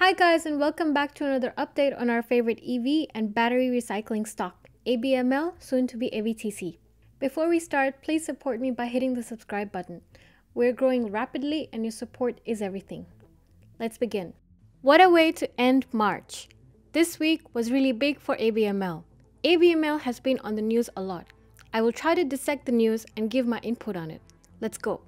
Hi guys, and welcome back to another update on our favorite EV and battery recycling stock, ABML, soon to be ABTC. Before we start, please support me by hitting the subscribe button. We're growing rapidly and your support is everything. Let's begin. What a way to end March. This week was really big for ABML. ABML has been on the news a lot. I will try to dissect the news and give my input on it. Let's go.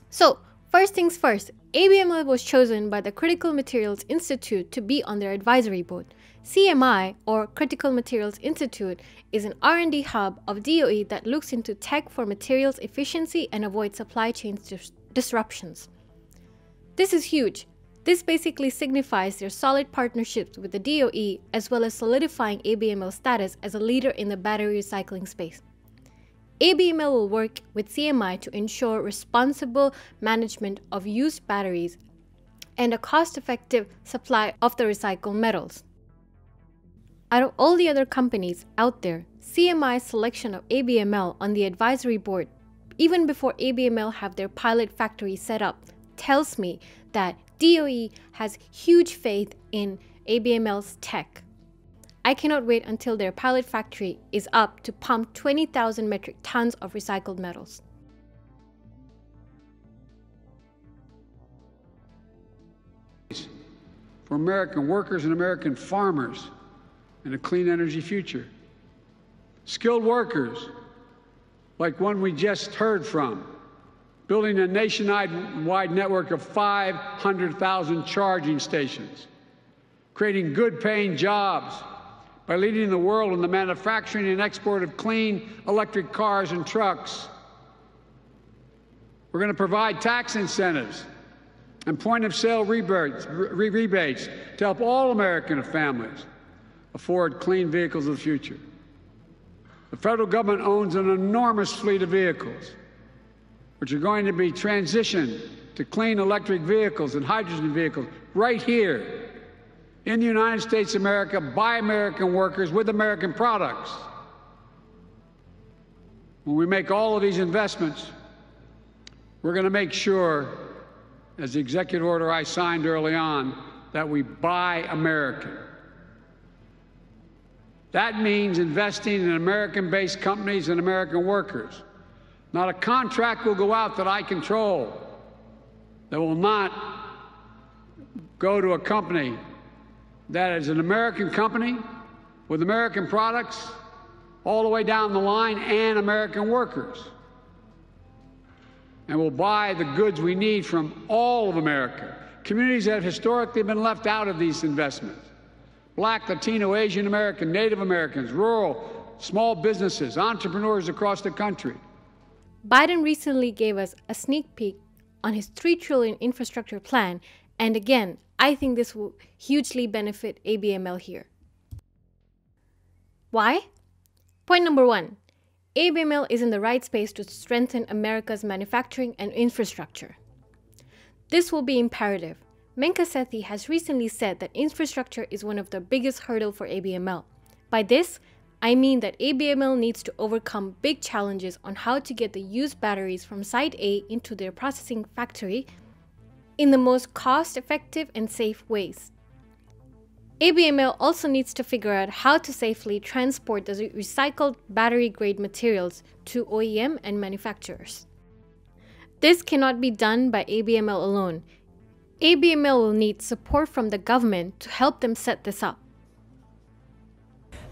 So, first things first, ABML was chosen by the Critical Materials Institute to be on their advisory board. CMI, or Critical Materials Institute, is an R&D hub of DOE that looks into tech for materials efficiency and avoid supply chain disruptions. This is huge. This basically signifies their solid partnerships with the DOE as well as solidifying ABML's status as a leader in the battery recycling space. ABML will work with CMI to ensure responsible management of used batteries and a cost-effective supply of the recycled metals. Out of all the other companies out there, CMI's selection of ABML on the advisory board, even before ABML have their pilot factory set up, tells me that DOE has huge faith in ABML's tech. I cannot wait until their pilot factory is up to pump 20,000 metric tons of recycled metals. For American workers and American farmers and a clean energy future. Skilled workers, like one we just heard from, building a nationwide network of 500,000 charging stations, creating good-paying jobs, by leading the world in the manufacturing and export of clean electric cars and trucks. We're going to provide tax incentives and point-of-sale rebates to help all American families afford clean vehicles of the future. The federal government owns an enormous fleet of vehicles, which are going to be transitioned to clean electric vehicles and hydrogen vehicles right here in the United States of America, by American workers, with American products. When we make all of these investments, we're going to make sure, as the executive order I signed early on, that we buy American. That means investing in American-based companies and American workers. Not a contract will go out that I control that will not go to a company that is an American company with American products all the way down the line and American workers. And we'll buy the goods we need from all of America, communities that have historically been left out of these investments. Black, Latino, Asian American, Native Americans, rural, small businesses, entrepreneurs across the country. Biden recently gave us a sneak peek on his $3 trillion infrastructure plan, and again, I think this will hugely benefit ABML here. Why? Point number one, ABML is in the right space to strengthen America's manufacturing and infrastructure. This will be imperative. Menka Sethi has recently said that infrastructure is one of the biggest hurdles for ABML. By this, I mean that ABML needs to overcome big challenges on how to get the used batteries from Site A into their processing factory in the most cost-effective and safe ways. ABML also needs to figure out how to safely transport the recycled battery-grade materials to OEM and manufacturers. This cannot be done by ABML alone. ABML will need support from the government to help them set this up.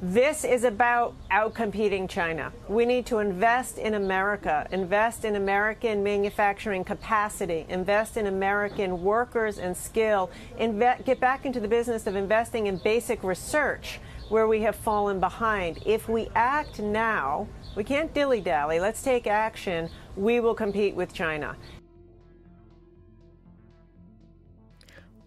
This is about outcompeting China. We need to invest in America, invest in American manufacturing capacity, invest in American workers and skill, get back into the business of investing in basic research where we have fallen behind. If we act now, we can't dilly-dally, let's take action, we will compete with China.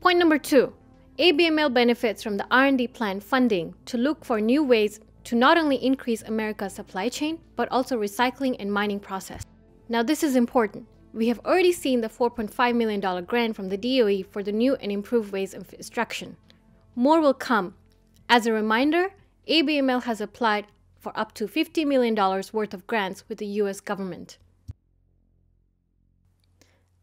Point number two. ABML benefits from the R&D plan funding to look for new ways to not only increase America's supply chain, but also recycling and mining process. Now this is important. We have already seen the $4.5 million grant from the DOE for the new and improved ways of extraction. More will come. As a reminder, ABML has applied for up to $50 million worth of grants with the US government.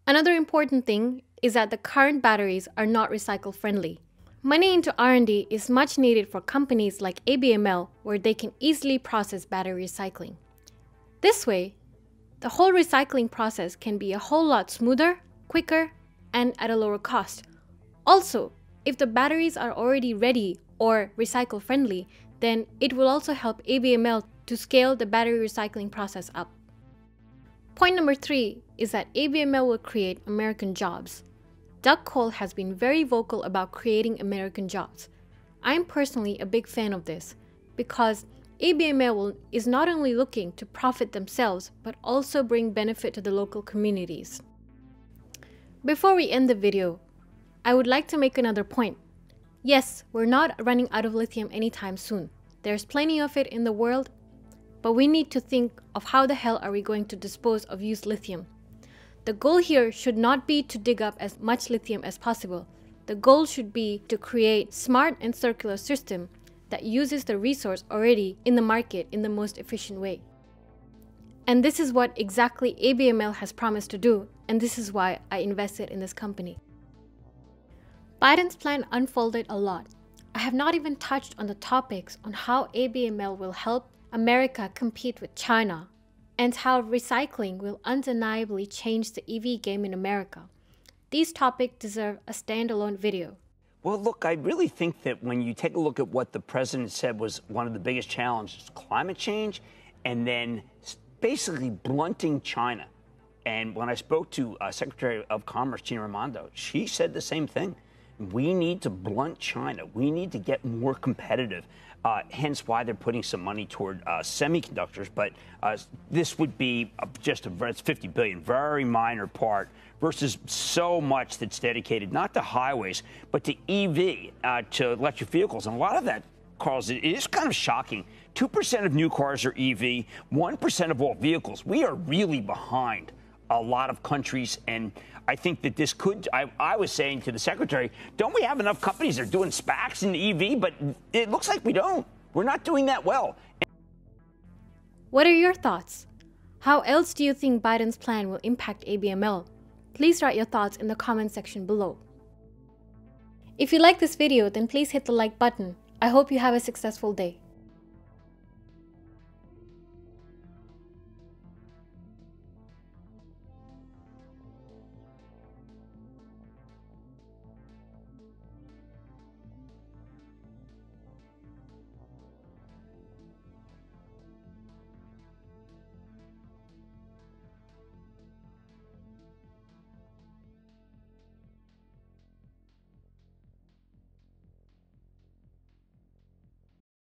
Another important thing is that the current batteries are not recycle friendly. Money into R&D is much needed for companies like ABML, where they can easily process battery recycling. This way, the whole recycling process can be a whole lot smoother, quicker, and at a lower cost. Also, if the batteries are already ready or recycle friendly, then it will also help ABML to scale the battery recycling process up. Point number 3 is that ABML will create American jobs. Doug Cole has been very vocal about creating American jobs. I am personally a big fan of this because ABML is not only looking to profit themselves but also bring benefit to the local communities. Before we end the video, I would like to make another point. Yes, we're not running out of lithium anytime soon. There's plenty of it in the world, but we need to think of how the hell are we going to dispose of used lithium. The goal here should not be to dig up as much lithium as possible. The goal should be to create a smart and circular system that uses the resource already in the market in the most efficient way. And this is what exactly ABML has promised to do, and this is why I invested in this company. Biden's plan unfolded a lot. I have not even touched on the topics on how ABML will help America compete with China, and how recycling will undeniably change the EV game in America. These topics deserve a standalone video. Well, look, I really think that when you take a look at what the president said was one of the biggest challenges, climate change, and then basically blunting China. And when I spoke to Secretary of Commerce, Gina Raimondo, she said the same thing. We need to blunt China. We need to get more competitive. Hence why they're putting some money toward semiconductors. But this would be just it's $50 billion, very minor part, versus so much that's dedicated not to highways, but to EV, to electric vehicles. And a lot of that, Carl, it is kind of shocking. 2% of new cars are EV, 1% of all vehicles. We are really behind a lot of countries, and I think that this could, I was saying to the secretary, don't we have enough companies that are doing SPACs in EV? But it looks like we don't. We're not doing that well. What are your thoughts? How else do you think Biden's plan will impact ABML? Please write your thoughts in the comment section below. If you like this video, then please hit the like button. I hope you have a successful day.